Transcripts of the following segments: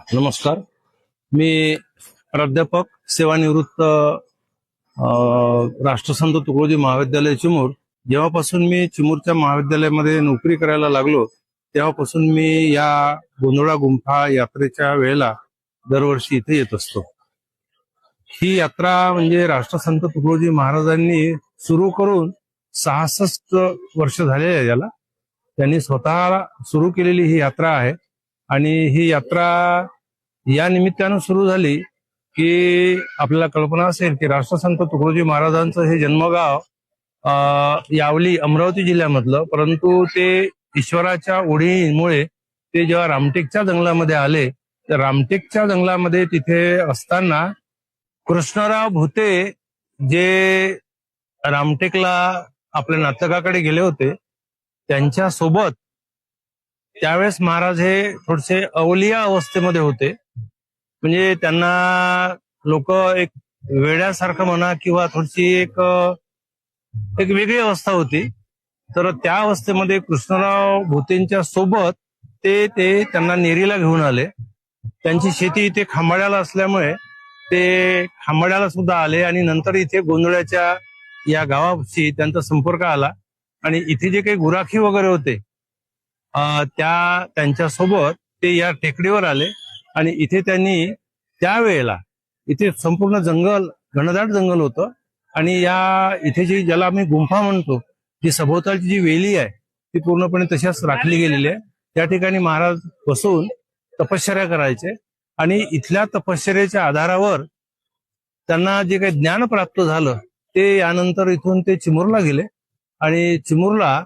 नमस्कार. मी प्राध्यापक सेवानिवृत्त राष्ट्रसंत तुकडोजी महाविद्यालय चिमूर. जेव्हापासून मी चिमूरच्या महाविद्यालयामध्ये नोकरी करायला लागलो तेव्हापासून मी या गोंधळा गुंफा यात्रेच्या वेळेला दरवर्षी इथे येत असतो. ही यात्रा म्हणजे राष्ट्रसंत तुकडोजी महाराजांनी सुरू करून 66 वर्ष झाले आहे. याला त्यांनी स्वतः सुरू केलेली ही यात्रा आहे आणि ही यात्रा या निमित्तानं सुरू झाली की आपल्याला कल्पना असेल की राष्ट्रसंत तुकडोजी महाराजांचं हे जन्मगाव यावली अमरावती जिल्ह्यामधलं, परंतु ते ईश्वराच्या ओढीमुळे ते जेव्हा रामटेकच्या जंगलामध्ये आले तर रामटेकच्या जंगलामध्ये तिथे असताना कृष्णराव भोते जे रामटेकला आपल्या नातकाकडे गेले होते त्यांच्या सोबत त्यावेळेस महाराज हे थोडेसे अवलिया अवस्थेमध्ये होते. म्हणजे त्यांना लोक एक वेड्यासारखं म्हणा किंवा थोडीशी एक वेगळी अवस्था होती. तर त्या अवस्थेमध्ये कृष्णराव भोतेंच्या सोबत ते त्यांना नेरीला घेऊन आले. त्यांची शेती इथे खांबाड्याला असल्यामुळे ते खांबाड्याला सुद्धा आले आणि नंतर इथे गोंधळ्याच्या या गावाशी त्यांचा संपर्क आला आणि इथे जे काही गुराखी वगैरे होते त्यांच्या सोबत ते या टेकडीवर आले आणि इथे त्यांनी त्यावेळेला इथे संपूर्ण जंगल, घनदाट जंगल होतं आणि या इथे जी ज्याला आम्ही गुंफा म्हणतो, जी सभोवतालची जी वेली आहे ती पूर्णपणे तशाच राखली गेलेली आहे. त्या ठिकाणी महाराज बसून तपश्चर्या करायचे आणि इथल्या तपश्चर्याच्या आधारावर त्यांना जे काही ज्ञान प्राप्त झालं ते यानंतर इथून ते चिमूरला गेले आणि चिमूरला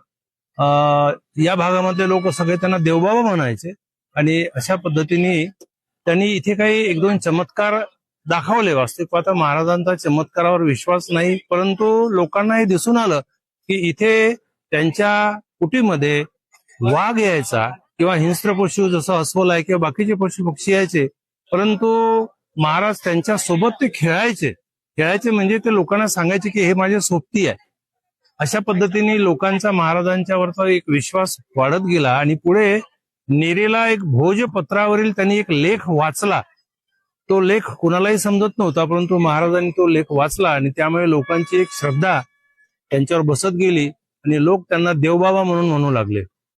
या भागामधले लोक सगळे त्यांना देवबाबा म्हणायचे आणि अशा पद्धतीने त्यांनी इथे काही एक दोन चमत्कार दाखवले. वास्तविक पाहता महाराजांचा चमत्कारावर विश्वास नाही, परंतु लोकांना हे दिसून आलं की इथे त्यांच्या कुटीमध्ये वाघ यायचा किंवा हिंस्र पशु जसं अस्वल आहे किंवा बाकीचे पशु पक्षी यायचे, परंतु महाराज त्यांच्या सोबत ते खेळायचे म्हणजे ते लोकांना सांगायचे की हे माझे सोबती आहे. अशा पद्धतीने लोकांचा महाराजांच्या वरचा एक विश्वास वाढत गेला आणि पुढे नेरीला एक भोजपत्रावरील त्यांनी एक लेख वाचला. तो लेख कुणालाही समजत नव्हता, परंतु महाराजांनी तो लेख वाचला आणि त्यामुळे लोकांची एक श्रद्धा त्यांच्यावर बसत गेली आणि लोक त्यांना देवबाबा म्हणून म्हणू लागले.